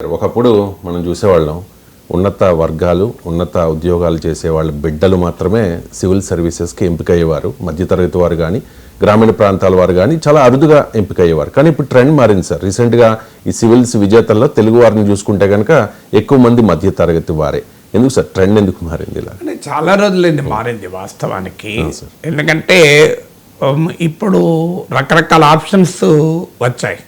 ఒకప్పుడు మనం చూసేవాళ్ళం ఉన్నత వర్గాలు ఉన్నత ఉద్యోగాలు చేసే వాళ్ళ బిడ్డలు మాత్రమే సివిల్ సర్వీసెస్కి ఎంపికయ్యేవారు. మధ్యతరగతి వారు కానీ గ్రామీణ ప్రాంతాల వారు కానీ చాలా అరుదుగా ఎంపికయ్యేవారు. కానీ ఇప్పుడు ట్రెండ్ మారింది సార్. రీసెంట్గా ఈ సివిల్స్ విజేతల్లో తెలుగు వారిని చూసుకుంటే కనుక ఎక్కువ మంది మధ్యతరగతి వారే. ఎందుకు సార్ ట్రెండ్ ఎందుకు మారింది ఇలా? చాలా రోజులైంది మారింది వాస్తవానికి. ఎందుకంటే ఇప్పుడు రకరకాల ఆప్షన్స్ వచ్చాయి.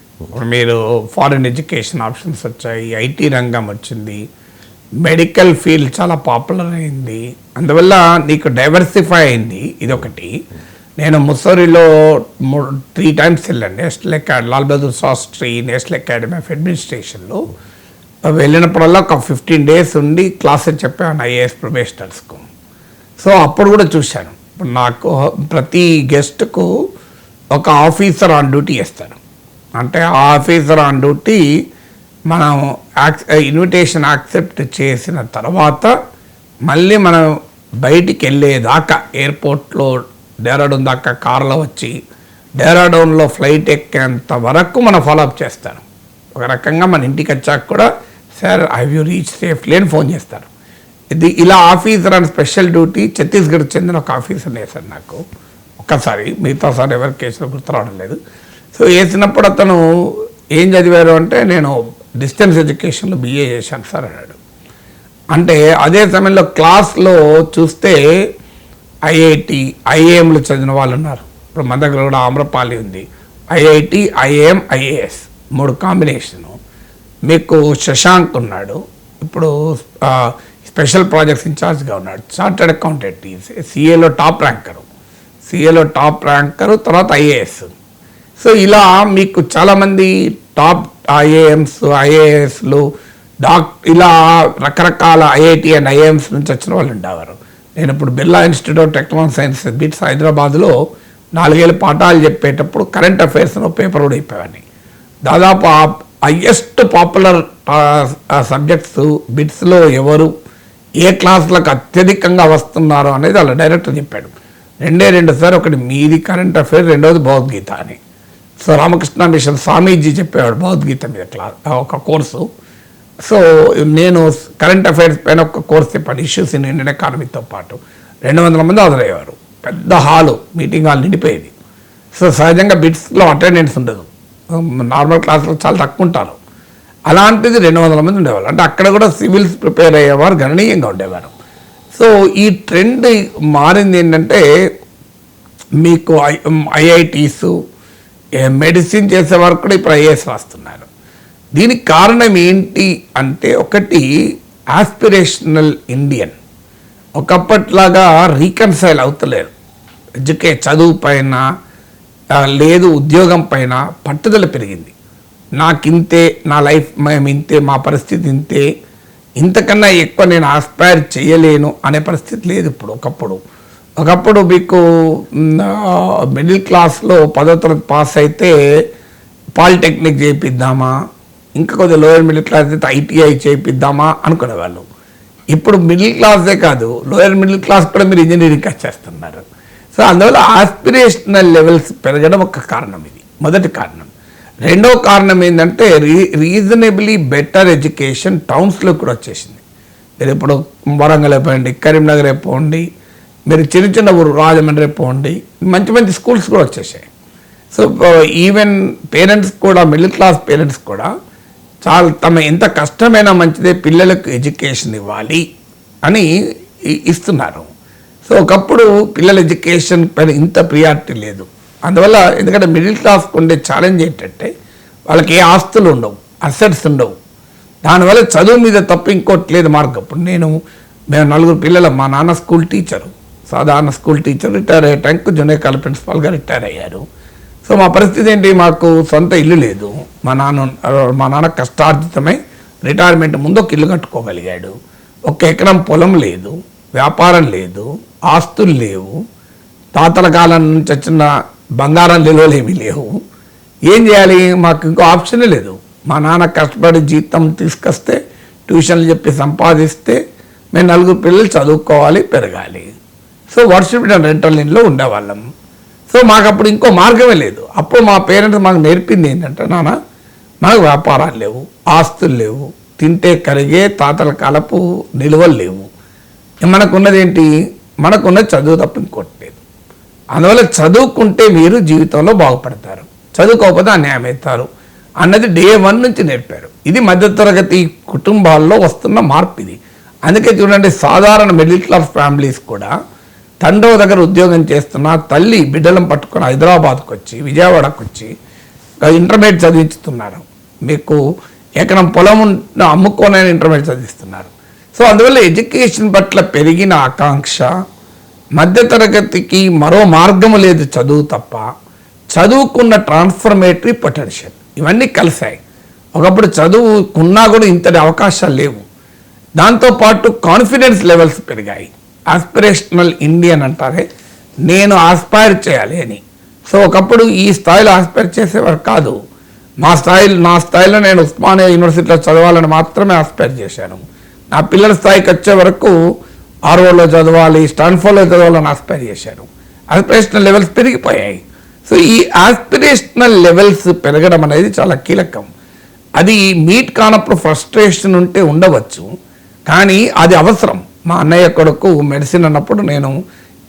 మీరు ఫారిన్ ఎడ్యుకేషన్ ఆప్షన్స్ వచ్చాయి, ఐటీ రంగం వచ్చింది, మెడికల్ ఫీల్డ్ చాలా పాపులర్ అయింది. అందువల్ల నీకు డైవర్సిఫై అయింది. ఇదొకటి. నేను ముస్సోరిలో 3 times వెళ్ళాను. National academy, Lal Bahadur Shastri national academy of అడ్మినిస్ట్రేషన్లో వెళ్ళినప్పుడల్లా ఒక 15 days ఉండి క్లాసెస్ చెప్పాను ఐఏఎస్ ప్రొబేషనర్స్కు. సో అప్పుడు కూడా చూశాను. ఇప్పుడు నాకు ప్రతి గెస్ట్కు ఒక ఆఫీసర్ ఆన్ డ్యూటీ ఇస్తారు. అంటే ఆ ఆఫీసర్ ఆన్ డ్యూటీ మనం ఇన్విటేషన్ యాక్సెప్ట్ చేసిన తర్వాత మళ్ళీ మనం బయటికి వెళ్ళేదాకా ఎయిర్పోర్ట్లో డెహ్రాడూన్ దాకా కార్లో వచ్చి డెహ్రాడూన్లో ఫ్లైట్ ఎక్కేంత వరకు మనం ఫాలోఅప్ చేస్తారు. ఒక రకంగా మన ఇంటికి వచ్చాక కూడా sir have you reach safely అని ఫోన్ చేస్తారు. ఇది ఇలా ఆఫీసర్ అని స్పెషల్ డ్యూటీ ఛత్తీస్గఢ్ చెందిన ఒక ఆఫీసర్ వేశారు నాకు ఒక్కసారి. మిగతా సార్ ఎవరి కేసులో గుర్తు రావడం లేదు. సో వేసినప్పుడు అతను ఏం చదివారు అంటే నేను డిస్టెన్స్ ఎడ్యుకేషన్లో BA చేశాను సార్ అన్నాడు. అంటే అదే సమయంలో క్లాస్లో చూస్తే IIT, IAMలు చదివిన వాళ్ళు ఉన్నారు. ఇప్పుడు మన దగ్గర కూడా ఆమ్రపాలి ఉంది. IIT, IAM, IAS 3 combination. మీకు శశాంక్ ఉన్నాడు, ఇప్పుడు స్పెషల్ ప్రాజెక్ట్స్ ఇన్ఛార్జ్గా ఉన్నాడు. చార్టెడ్ అకౌంటెంట్, CAలో టాప్ ర్యాంకరు, తర్వాత IAS. సో ఇలా మీకు చాలామంది టాప్ IAMs, IASలు, ఇలా రకరకాల IIT అండ్ IAMs నుంచి వచ్చిన వాళ్ళు ఉండేవారు. నేను ఇప్పుడు Birla institute of technology science bits హైదరాబాద్లో 4 ఏళ్ళ పాఠాలు చెప్పేటప్పుడు కరెంట్ అఫైర్స్ పేపర్ కూడా చెప్పేవాడిని. దాదాపు హైయెస్ట్ పాపులర్ సబ్జెక్ట్స్ బిట్స్లో ఎవరు ఏ క్లాసులకు అత్యధికంగా వస్తున్నారు అనేది వాళ్ళ డైరెక్టర్ చెప్పాడు. 2 సార్, ఒకటి మీది కరెంట్ అఫైర్, రెండోది భగవద్గీత అని. సో రామకృష్ణ మిషన్ స్వామీజీ చెప్పేవాడు భగవద్గీత మీద ఒక కోర్సు. సో నేను కరెంట్ అఫైర్స్ పైన ఒక కోర్స్ చెప్పాను, ఇష్యూస్ ఇన్ ఇండియన్ ఎకానమీతో పాటు. 200 మంది హాజరయ్యేవారు. పెద్ద హాలు, మీటింగ్ హాల్ నిండిపోయేది. సో సహజంగా బిట్స్లో అటెండెన్స్ ఉండదు, నార్మల్ క్లాసులో చాలా తక్కువ ఉంటారు. అలాంటిది 200 మంది ఉండేవాళ్ళు. అంటే అక్కడ కూడా సివిల్స్ ప్రిపేర్ అయ్యేవారు గణనీయంగా ఉండేవారు. సో ఈ ట్రెండ్ మారింది ఏంటంటే మీకు IITs, మెడిసిన్ చేసేవారు కూడా ఇప్పుడు IAS రాస్తున్నారు. దీనికి కారణం ఏంటి అంటే, ఒకటి ఆస్పిరేషనల్ ఇండియన్. ఒకప్పట్లాగా రీకన్సైల్ అవుతలేరు. చదువు పైన లేదు, ఉద్యోగం పైన పట్టుదల పెరిగింది. నాకింతే, నా లైఫ్ మేము ఇంతే, మా పరిస్థితి ఇంతే, ఇంతకన్నా ఎక్కువ నేను ఆస్పైర్ చేయలేను అనే పరిస్థితి లేదు ఇప్పుడు. ఒకప్పుడు మీకు మిడిల్ క్లాస్లో 10వ తరగతి పాస్ అయితే పాలిటెక్నిక్ చేయిద్దామా, ఇంకా కొద్దిగా లోయర్ మిడిల్ క్లాస్ అయితే ITI చేయిద్దామా అనుకునేవాళ్ళు. ఇప్పుడు మిడిల్ క్లాసే కాదు, లోయర్ మిడిల్ క్లాస్ కూడా మీరు ఇంజనీరింగ్ వచ్చేస్తున్నారు. సో అందువల్ల ఆస్పిరేషనల్ లెవెల్స్ పెరగడం ఒక కారణం. ఇది మొదటి కారణం. రెండో కారణం ఏంటంటే రీజనబుల్లీ బెటర్ ఎడ్యుకేషన్ టౌన్స్లో కూడా వచ్చేసింది. మీరు ఇప్పుడు వరంగల్ అయిపోండి, కరీంనగర్ అయిపోండి, మీరు చిన్న ఊరు రాజమండ్రి అయిపోండి, మంచి స్కూల్స్ కూడా వచ్చేసాయి. సో ఈవెన్ పేరెంట్స్ కూడా, మిడిల్ క్లాస్ పేరెంట్స్ కూడా చాలా తమ ఎంత కష్టమైనా మంచిదే పిల్లలకు ఎడ్యుకేషన్ ఇవ్వాలి అని ఇస్తున్నారు. సో ఒకప్పుడు పిల్లల ఎడ్యుకేషన్ పైన ఇంత ప్రియారిటీ లేదు. అందువల్ల ఎందుకంటే మిడిల్ క్లాస్కి ఉండే ఛాలెంజ్ ఏంటంటే వాళ్ళకి ఏ ఆస్తులు ఉండవు, అసెట్స్ ఉండవు. దానివల్ల చదువు మీద తప్ప ఇంకోటి లేదు మార్గం. ఇప్పుడు మేము 4 పిల్లలు, మా నాన్న స్కూల్ టీచరు, సాధారణ స్కూల్ టీచర్, రిటైర్ అయ్యే టైంకు జూనియర్ కాలేజ్ ప్రిన్సిపాల్గా రిటైర్ అయ్యారు. సో మా పరిస్థితి ఏంటి, మాకు సొంత ఇల్లు లేదు. మా నాన్న కష్టార్జితమై రిటైర్మెంట్ ముందు ఒక ఇల్లు కట్టుకోగలిగాడు. 1 ఎకరం పొలం లేదు, వ్యాపారం లేదు, ఆస్తులు లేవు, తాతల కాలం నుంచి వచ్చిన బంగారం నిల్వలు ఏమీ లేవు. ఏం చేయాలి, మాకు ఇంకో ఆప్షనే లేదు. మా నాన్న కష్టపడి జీతం తీసుకొస్తే, ట్యూషన్లు చెప్పి సంపాదిస్తే మేము 4 పిల్లలు చదువుకోవాలి, పెరగాలి. సో వర్షిప్ రెంటల్ ఇంట్లో ఉండేవాళ్ళం. సో మాకు అప్పుడు ఇంకో మార్గమే లేదు. అప్పుడు మా పేరెంట్స్ మాకు నేర్పింది ఏంటంటే, నాన్న మనకు వ్యాపారాలు లేవు, ఆస్తులు లేవు, తింటే కరిగే తాతల కాలపు నిలువలు లేవు. మనకున్నది ఏంటి? మనకున్నది చదువు తప్ప ఇంకోటి లేదు. అందువల్ల చదువుకుంటే మీరు జీవితంలో బాగుపడతారు, చదువుకోకపోతే అన్యాయం అవుతారు అన్నది డే 1 నుంచి నేర్పారు. ఇది మధ్యతరగతి కుటుంబాల్లో వస్తున్న మార్పు ఇది. అందుకే చూడండి, సాధారణ మిడిల్ క్లాస్ ఫ్యామిలీస్ కూడా తండ్రి దగ్గర ఉద్యోగం చేస్తున్న తల్లి బిడ్డలను పట్టుకొని హైదరాబాద్కు వచ్చి, విజయవాడకు వచ్చి ఇంటర్మీడియట్ చదివిస్తున్నారు. మీకు ఎకరం పొలం అమ్ముకోనైనా ఇంటర్మీడియట్ చదివిస్తున్నారు. సో అందువల్ల ఎడ్యుకేషన్ పట్ల పెరిగిన ఆకాంక్ష, మధ్యతరగతికి మరో మార్గము లేదు చదువు తప్ప, చదువుకున్న ట్రాన్స్ఫర్మేటరీ పొటెన్షియల్, ఇవన్నీ కలిశాయి. ఒకప్పుడు చదువుకున్నా కూడా ఇంతటి అవకాశాలు లేవు. దాంతోపాటు కాన్ఫిడెన్స్ లెవెల్స్ పెరిగాయి. ఆస్పిరేషనల్ ఇండియన్ అంటారే, నేను ఆస్పైర్ చేయాలి అని. సో ఒకప్పుడు ఈ స్థాయిలో ఆస్పైర్ చేసేవారు కాదు. నా స్థాయిలో నేను ఉస్మానియా యూనివర్సిటీలో చదవాలని మాత్రమే ఆస్పైర్ చేశాను. నా పిల్లల స్థాయికి వచ్చే వరకు ఆర్ఓలో చదవాలి, స్టాన్ఫోర్డ్లో చదవాలని ఆస్పైర్ చేశాను. ఆస్పిరేషనల్ లెవెల్స్ పెరిగిపోయాయి. సో ఈ ఆస్పిరేషనల్ లెవెల్స్ పెరగడం అనేది చాలా కీలకం. అది మీట్ కానప్పుడు ఫ్రస్ట్రేషన్ ఉంటే ఉండవచ్చు, కానీ అది అవసరం. మా అన్నయ్య కొడుకు మెడిసిన్ అన్నప్పుడు నేను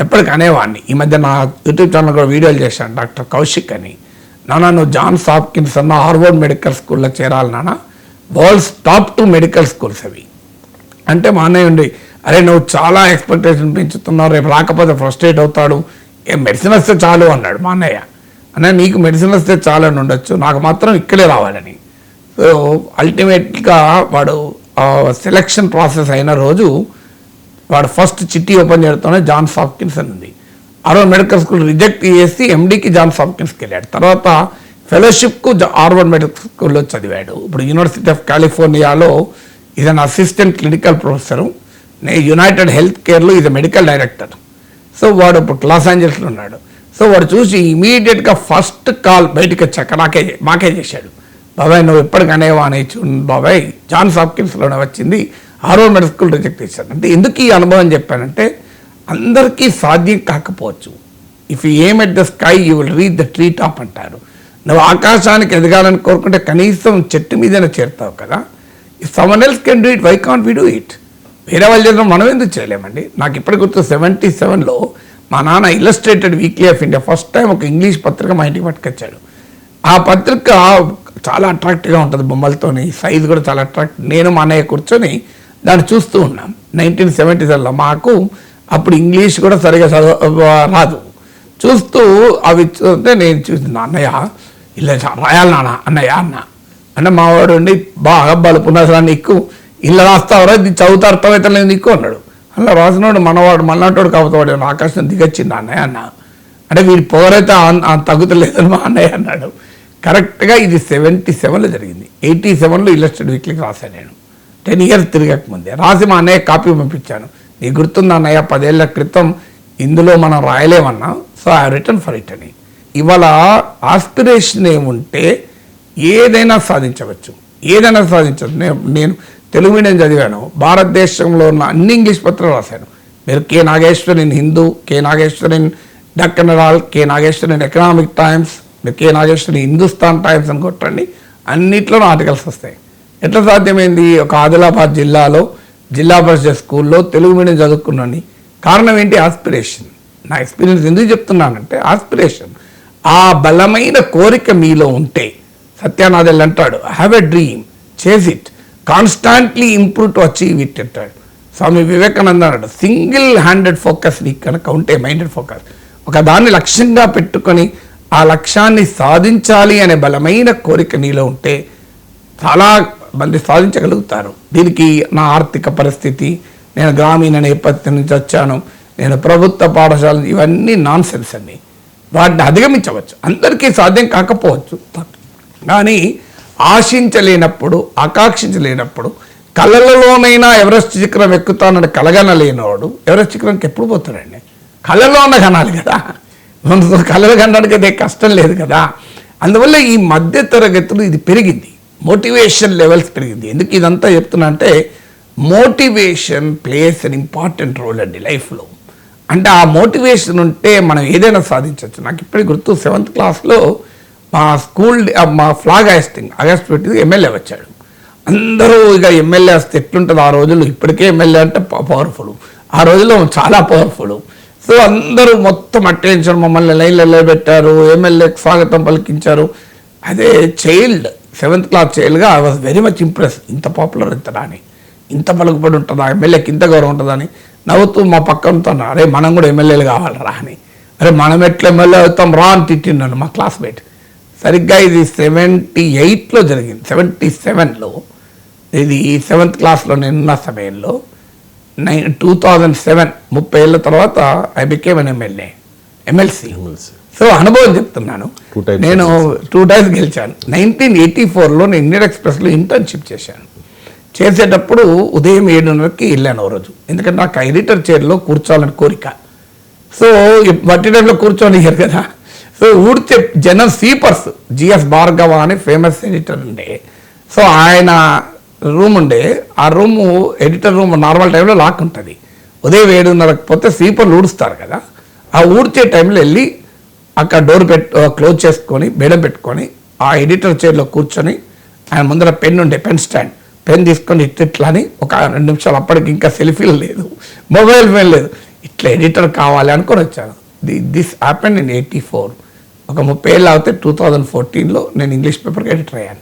ఎప్పటికీ అనేవాడిని. ఈ మధ్య నా యూట్యూబ్ ఛానల్ కూడా వీడియోలు చేశాను, డాక్టర్ కౌశిక్ అని. నాన్న, నువ్వు జాన్స్ హాప్కిన్స్ అన్న హార్వర్డ్ మెడికల్ స్కూల్లో చేరాలి నాన్న, వరల్డ్స్ టాప్ 2 మెడికల్ స్కూల్స్ అవి అంటే. మా అన్నయ్య ఉండి, అరే నువ్వు చాలా ఎక్స్పెక్టేషన్ పెంచుతున్నావు, రేపు రాకపోతే ఫ్రస్ట్రేట్ అవుతాడు, మెడిసిన్ వస్తే చాలు అన్నాడు మా అన్నయ్య. అన్నయ్య నీకు మెడిసిన్ వస్తే చాలు అని ఉండొచ్చు, నాకు మాత్రం ఇక్కడే రావాలని. సో అల్టిమేట్గా వాడు సెలక్షన్ ప్రాసెస్ అయిన రోజు వాడు ఫస్ట్ చిట్టి ఓపెన్ చేయడంతోనే జాన్స్ హాప్కిన్స్ అని ఉంది. హార్వర్డ్ మెడికల్ స్కూల్ రిజెక్ట్ చేసి ఎండీకి జాన్స్ హాప్కిన్స్కి వెళ్ళాడు. తర్వాత ఫెలోషిప్కు హార్వర్డ్ మెడికల్ స్కూల్లో చదివాడు. ఇప్పుడు యూనివర్సిటీ ఆఫ్ కాలిఫోర్నియాలో ఈయన assistant clinical professor, united health కేర్లో ఇది మెడికల్ డైరెక్టర్. సో వాడు ఇప్పుడు లాస్ ఏంజల్స్లో ఉన్నాడు. సో వాడు చూసి ఇమీడియట్గా ఫస్ట్ కాల్ బయటకు వచ్చాక మాకే చేశాడు, బాబాయ్ నువ్వు ఎప్పటికనేవా అని. బాబాయ్ జాన్స్ హాప్కిన్స్లోనే వచ్చింది, హార్వర్డ్ మెడికల్ స్కూల్ రిజెక్ట్ చేశాడు. అంటే ఎందుకు ఈ అనుభవం చెప్పానంటే, అందరికీ సాధ్యం కాకపోవచ్చు. If you aim at the sky you will reach the tree top అంటారు. నువ్వు ఆకాశానికి ఎదగాలని కోరుకుంటే కనీసం చెట్టు మీదనే చేరుతావు కదా. If someone else can do it, why can't we do it? వేరే వాళ్ళు చేసిన మనం ఎందుకు చేయలేమండి? నాకు ఇప్పటి గుర్తు 77లో మా నాన్న illustrated weekly off India first time ఒక ఇంగ్లీష్ పత్రిక మా ఇంటికి పట్టుకొచ్చాడు. ఆ పత్రిక చాలా అట్రాక్టివ్గా ఉంటుంది, బొమ్మలతోని, సైజు కూడా చాలా అట్రాక్ట్. నేను మా అన్నయ్య కూర్చొని దాన్ని చూస్తూ ఉన్నాం 1977లో. మాకు అప్పుడు ఇంగ్లీష్ కూడా సరిగా రాదు. చూస్తూ అవి చూస్తే నేను చూసి, అన్నయ్య ఇలా రాయాలి నాన్న అన్నయ్య అంటే మావాడు ఉండి, బాగా బలుపున్నా నీకు ఇలా రాస్తావరా, ఇది చదువుతా అర్థమైతే లేదు నీకు అన్నాడు. అలా రాసినవాడు మనవాడు మళ్ళాంటోడు కాకపోతే వాడు ఆకాశం దిగొచ్చింది అన్నయ్య అన్న. అంటే వీడి పొగరైతే తగ్గుతలేదని మా అన్నయ్య అన్నాడు. కరెక్ట్గా ఇది 77లో జరిగింది. 87లో ఇల్లస్ట్రేటెడ్ వీక్లీకి రాశాను నేను, 10 years తిరగకముందే రాసి మా అన్నయ్య కాపీ పంపించాను. నీకు గుర్తుంది అన్నయ్య 10 ఏళ్ల క్రితం ఇందులో మనం రాయలేమన్నా, so I return for it అని. ఇవాళ ఆస్పిరేషన్ ఏముంటే ఏదైనా సాధించవచ్చు, ఏదైనా సాధించవచ్చు. నేను తెలుగు మీడియం చదివాను, భారతదేశంలో ఉన్న అన్ని ఇంగ్లీష్ పత్రాలు రాశాను. మీరు K Nageshwar in Hindu, K Nageshwar in Deccan Herald, K Nageshwar in Economic Times, మీరు K Nageshwar in Hindustan Times అని కొట్టండి, అన్నిట్లోనూ ఆర్టికల్స్ వస్తాయి. ఎట్లా సాధ్యమైంది? ఒక ఆదిలాబాద్ జిల్లాలో జిల్లా పరిషత్ స్కూల్లో తెలుగు మీడియం చదువుకున్నాను. కారణం ఏంటి? ఆస్పిరేషన్. నా ఎక్స్పీరియన్స్ ఎందుకు చెప్తున్నానంటే, ఆస్పిరేషన్, ఆ బలమైన కోరిక మీలో ఉంటే, సత్యానాథెల్ అంటాడు, have a dream, chase it, constantly improve to achieve it అంటాడు. స్వామి వివేకానంద అన్నాడు, సింగిల్ హ్యాండెడ్ ఫోకస్ నీకు కనుక ఉంటే, మైండెడ్ ఫోకస్, ఒక దాన్ని లక్ష్యంగా పెట్టుకొని ఆ లక్ష్యాన్ని సాధించాలి అనే బలమైన కోరిక నీలో ఉంటే చాలా మంది సాధించగలుగుతారు. దీనికి నా ఆర్థిక పరిస్థితి, నేను గ్రామీణ నేపథ్యం నుంచి వచ్చాను, నేను ప్రభుత్వ పాఠశాల, ఇవన్నీ నాన్ సెన్స్ అండి. వాటిని అధిగమించవచ్చు, అందరికీ సాధ్యం కాకపోవచ్చు. కానీ ఆశించలేనప్పుడు, ఆకాంక్షించలేనప్పుడు, కళలలోనైనా ఎవరెస్ట్ శిఖరం ఎక్కుతానని కలగనలేనివాడు ఎవరెస్ట్ శిఖరంకి ఎప్పుడు పోతాడండి? కళలోనే కనాలి కదా, కళలు కనడానికి అయితే కష్టం లేదు కదా. అందువల్ల ఈ మధ్య తరగతులు ఇది పెరిగింది, మోటివేషన్ లెవెల్స్ పెరిగింది. ఎందుకు ఇదంతా చెప్తున్నా అంటే, motivation plays an important role అండి లైఫ్లో. అంటే ఆ మోటివేషన్ ఉంటే మనం ఏదైనా సాధించవచ్చు. నాకు ఇప్పటికి గుర్తు, 7th క్లాస్లో మా స్కూల్ మా ఫ్లాగ్ హాయిస్టింగ్ ఆగస్ట్ 20 ఎమ్మెల్యే వచ్చాడు. అందరూ ఇక ఎమ్మెల్యే వస్తే ఎట్లుంటుంది ఆ రోజుల్లో, ఇప్పటికే ఎమ్మెల్యే అంటే పవర్ఫుల్, ఆ రోజుల్లో చాలా పవర్ఫుల్. సో అందరూ మొత్తం అటెన్షన్, మమ్మల్ని లైన్లలో పెట్టారు, ఎమ్మెల్యేకి స్వాగతం పలికించారు. అదే చైల్డ్, 7th క్లాస్ చైల్డ్గా I was very much impress. ఇంత పాపులర్ అవుతుందా అని, ఇంత పలుకుబడి ఉంటుందా, ఎమ్మెల్యేకి ఇంత గౌరవం ఉంటుందని నవ్వుతూ మా పక్కనతో, అరే మనం కూడా ఎమ్మెల్యేలు కావాలరా అని. అరే మనం ఎట్లా ఎమ్మెల్యే అవుతాం రా అని తిట్టిన్నాను మా క్లాస్మేట్. సరిగ్గా ఇది 78లో జరిగింది. 77లో ఇది 7th క్లాస్లో నేనున్న సమయంలో 2007, 30 ఏళ్ళ తర్వాత I became an MLC. So అనుభవం చెప్తున్నాను. నేను 2 times గెలిచాను. 1984లో నేను ఇండియన్ ఎక్స్ప్రెస్లో ఇంటర్న్షిప్ చేశాను. చేసేటప్పుడు ఉదయం 7:30కి వెళ్ళాను ఓ రోజు, ఎందుకంటే నాకు ఎడిటర్ చైర్లో కూర్చోవాలని కోరిక. సో బట్టి టైంలో కూర్చోనియ్యారు కదా. సో ఊడ్చే జనం స్వీపర్స్, జిఎస్ భార్గవ అని ఫేమస్ ఎడిటర్ ఉండే. సో ఆయన రూమ్ ఉండే, ఆ రూము ఎడిటర్ రూమ్ నార్మల్ టైంలో లాక్ ఉంటుంది. ఉదయం 7:30కి పోతే స్వీపర్లు ఊడుస్తారు కదా, ఆ ఊడ్చే టైంలో వెళ్ళి అక్కడ డోర్ క్లోజ్ చేసుకొని బేడం పెట్టుకొని ఆ ఎడిటర్ చైర్లో కూర్చొని, ఆయన ముందర పెన్ ఉండే, పెన్ స్టాండ్, పెన్ తీసుకొని ఇట్లా అని ఒక 2 నిమిషాలు, అప్పటికి ఇంకా సెల్ఫీలు లేదు, మొబైల్ ఫోన్ లేదు, ఇట్లా ఎడిటర్ కావాలి అనుకొని వచ్చాను. This happen in 84. ఒక 30 ఏళ్ళు అవుతే 2014లో నేను ఇంగ్లీష్ పేపర్కి ఎడిటర్ అయ్యాను.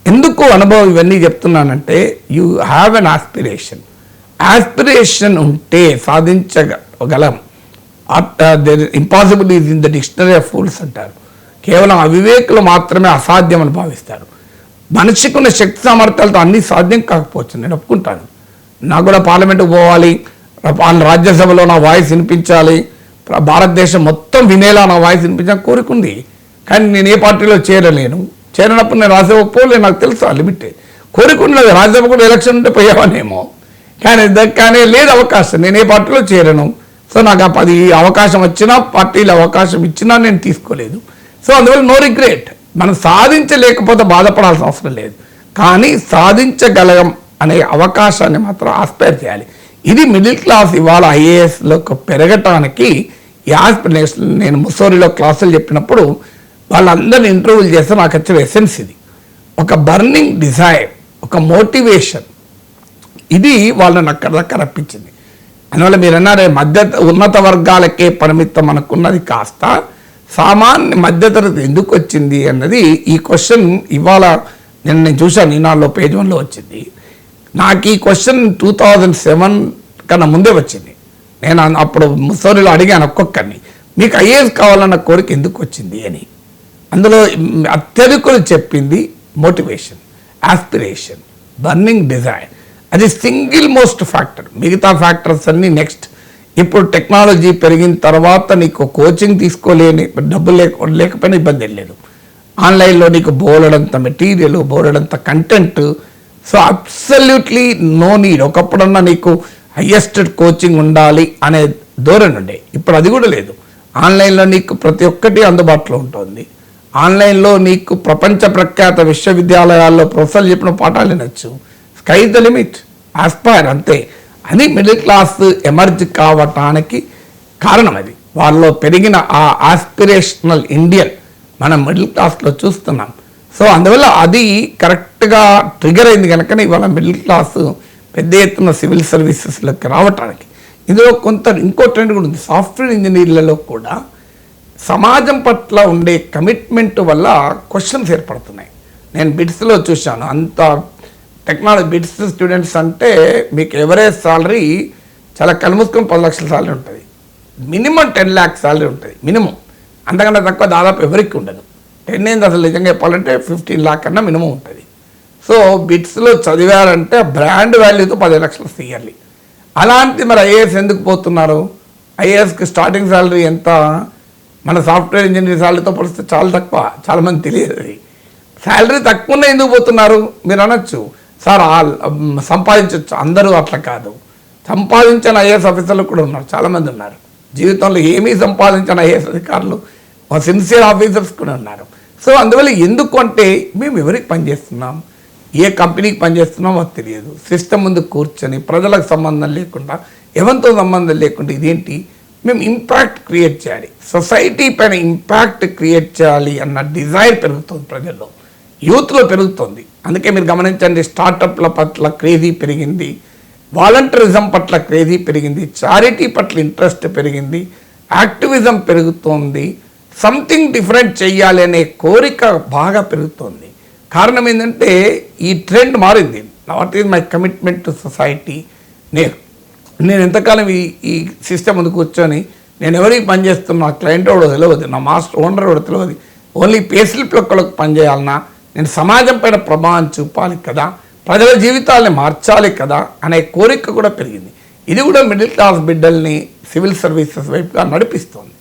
ఎందుకు అనుభవం ఇవన్నీ చెప్తున్నానంటే, యూ హ్యావ్ అన్ ఆస్పిరేషన్ ఉంటే సాధించగలం. Impossible is in the dictionary of fools అంటారు. కేవలం అవివేకులు మాత్రమే అసాధ్యం అని భావిస్తారు. మనిషికి ఉన్న శక్తి సామర్థ్యాలతో అన్నీ సాధ్యం కాకపోవచ్చు, నేను ఒప్పుకుంటాను. నాకు కూడా పార్లమెంట్కి పోవాలి, రాజ్యసభలో నా వాయిస్ వినిపించాలి, భారతదేశం మొత్తం వినేలా నా వాయిస్ వినిపించాలని కోరుకుంది. కానీ నేను ఏ పార్టీలో చేరలేను. చేరినప్పుడు నేను రాజ్యసభ పోలేదు, నాకు తెలుసు ఆ లిమిట్. కోరుకున్నది రాజ్యసభ కూడా ఎలక్షన్ ఉంటే పోయావనేమో, కానీ లేదు అవకాశం, నేను ఏ పార్టీలో చేరను. సో నాకు 10 అవకాశం వచ్చినా, పార్టీలో అవకాశం ఇచ్చినా నేను తీసుకోలేదు. సో అందువల్ల నో రిగ్రెట్. మనం సాధించలేకపోతే బాధపడాల్సిన అవసరం లేదు, కానీ సాధించగలం అనే అవకాశాన్ని మాత్రం ఆస్పైర్ చేయాలి. ఇది మిడిల్ క్లాస్ ఇవాళ ఐఏఎస్లో పెరగటానికి ఈ ఆస్పిరేషన్. నేను ముస్సోరిలో క్లాసులు చెప్పినప్పుడు వాళ్ళందరినీ ఇంటర్వ్యూలు చేస్తే నాకు వచ్చిన ఎసెన్స్ ఇది. ఒక బర్నింగ్ డిజైర్, ఒక మోటివేషన్, ఇది వాళ్ళని అక్కడదక్కడ రప్పించింది. అందువల్ల మీరు అన్నారే ఉన్నత వర్గాలకే పరిమితం అనుకున్నది కాస్త సామాన్య మధ్యతరగతి ఎందుకు వచ్చింది అన్నది ఈ క్వశ్చన్ ఇవాళ నేను చూశాను, ఈనాడులో పేజ్ 1లో వచ్చింది. నాకు ఈ క్వశ్చన్ 2007 కన్నా ముందే వచ్చింది. నేను అప్పుడు ముస్సోరిలో అడిగాను ఒక్కొక్కరిని, మీకు ఐఏఎస్ కావాలన్న కోరిక ఎందుకు వచ్చింది అని. అందులో అత్యధికులు చెప్పింది మోటివేషన్, ఆస్పిరేషన్, బర్నింగ్ డిజైర్. అది సింగిల్ మోస్ట్ ఫ్యాక్టర్. మిగతా ఫ్యాక్టర్స్ అన్నీ నెక్స్ట్. ఇప్పుడు టెక్నాలజీ పెరిగిన తర్వాత నీకు కోచింగ్ తీసుకోలేని, డబ్బులు లేకపోయినా ఇబ్బంది లేదు. ఆన్లైన్లో నీకు బోలెడంత మెటీరియల్, బోలెడంత content. So absolutely no need. ఒకప్పుడన్నా నీకు హయ్యెస్ట్ కోచింగ్ ఉండాలి అనే ధోరణి ఉండే, ఇప్పుడు అది కూడా లేదు. ఆన్లైన్లో నీకు ప్రతి ఒక్కటి అందుబాటులో ఉంటుంది. ఆన్లైన్లో నీకు ప్రపంచ ప్రఖ్యాత విశ్వవిద్యాలయాల్లో ప్రొఫెసర్లు చెప్పిన పాఠాలు వినొచ్చు. స్కై ద లిమిట్, ఆస్పైర్, అంతే. అని మిడిల్ క్లాస్ ఎమర్జ్ కావటానికి కారణం అది. వాళ్ళలో పెరిగిన ఆ ఆస్పిరేషనల్ ఇండియన్ మనం మిడిల్ క్లాస్లో చూస్తున్నాం. సో అందువల్ల అది కరెక్ట్గా ట్రిగర్ అయింది కనుకనే ఇవాళ మిడిల్ క్లాస్ పెద్ద ఎత్తున సివిల్ సర్వీసెస్లోకి రావటానికి. ఇందులో ఇంకో ట్రెండ్ కూడా ఉంది. సాఫ్ట్వేర్ ఇంజనీర్లలో కూడా సమాజం పట్ల ఉండే కమిట్మెంట్ వల్ల క్వశ్చన్స్ ఏర్పడుతున్నాయి. నేను బిట్స్లో చూశాను, అంత టెక్నాలజీ బిట్స్ స్టూడెంట్స్ అంటే మీకు ఎవరేజ్ సాలరీ చాలా కలుముసుకొని 10 లక్షల సాలరీ ఉంటుంది, మినిమం 10 lakhs సాలరీ ఉంటుంది మినిమం. అంతకన్నా తక్కువ దాదాపు ఎవరికి ఉండదు. 10 ఏంది అసలు నిజంగా చెప్పాలంటే 15 lakh కన్నా మినిమం ఉంటుంది. సో బిట్స్లో చదివారంటే బ్రాండ్ వాల్యూతో 10 లక్షలు ఇయర్లీ. అలాంటి మరి ఐఏఎస్ ఎందుకు పోతున్నారు? ఐఏఎస్కి స్టార్టింగ్ సాలరీ ఎంత? మన సాఫ్ట్వేర్ ఇంజనీర్ సాలరీతో పోలిస్తే చాలా తక్కువ. చాలామంది తెలియదు. శాలరీ తక్కువనే ఎందుకు పోతున్నారు మీరు అనొచ్చు, సార్ సంపాదించవచ్చు. అందరూ అట్లా కాదు. సంపాదించిన ఐఏఎస్ ఆఫీసర్లు కూడా ఉన్నారు, చాలామంది ఉన్నారు. జీవితంలో ఏమీ సంపాదించిన ఐఏఎస్ అధికారులు, సిన్సియర్ ఆఫీసర్స్ కూడా ఉన్నారు. సో అందువల్ల ఎందుకు అంటే మేము ఎవరికి పనిచేస్తున్నాం, ఏ కంపెనీకి పనిచేస్తున్నామో అది తెలియదు. సిస్టమ్ ముందు కూర్చొని ప్రజలకు సంబంధం లేకుండా, ఎవరితో సంబంధం లేకుండా ఇదేంటి మేము ఇంపాక్ట్ క్రియేట్ చేయాలి, సొసైటీ పైన ఇంపాక్ట్ క్రియేట్ చేయాలి అన్న డిజైర్ పెరుగుతుంది ప్రజల్లో, యూత్లో పెరుగుతుంది. అందుకే మీరు గమనించండి, స్టార్టప్ల పట్ల క్రేజీ పెరిగింది, వాలంటరిజం పట్ల క్రేజీ పెరిగింది, చారిటీ పట్ల ఇంట్రెస్ట్ పెరిగింది, యాక్టివిజం పెరుగుతోంది, సంథింగ్ డిఫరెంట్ చెయ్యాలి అనే కోరిక బాగా పెరుగుతోంది. కారణం ఏంటంటే ఈ ట్రెండ్ మారింది. What is my commitment to society. నేను ఎంతకాలం ఈ సిస్టమ్ ముందు కూర్చొని నేను ఎవరికి పనిచేస్తున్నా, నా క్లయింట్ ఎవడో తెలియదు, నా మాస్టర్ ఓనర్ ఎవడో తెలియదు, ఓన్లీ పేస్లిప్ లెక్కలకు పనిచేయాలన్నా, నేను సమాజం పైన ప్రభావం చూపాలి కదా, ప్రజల జీవితాలని మార్చాలి కదా అనే కోరిక కూడా పెరిగింది. ఇది కూడా మిడిల్ క్లాస్ బిడ్డల్ని సివిల్ సర్వీసెస్ వైపుగా నడిపిస్తుంది.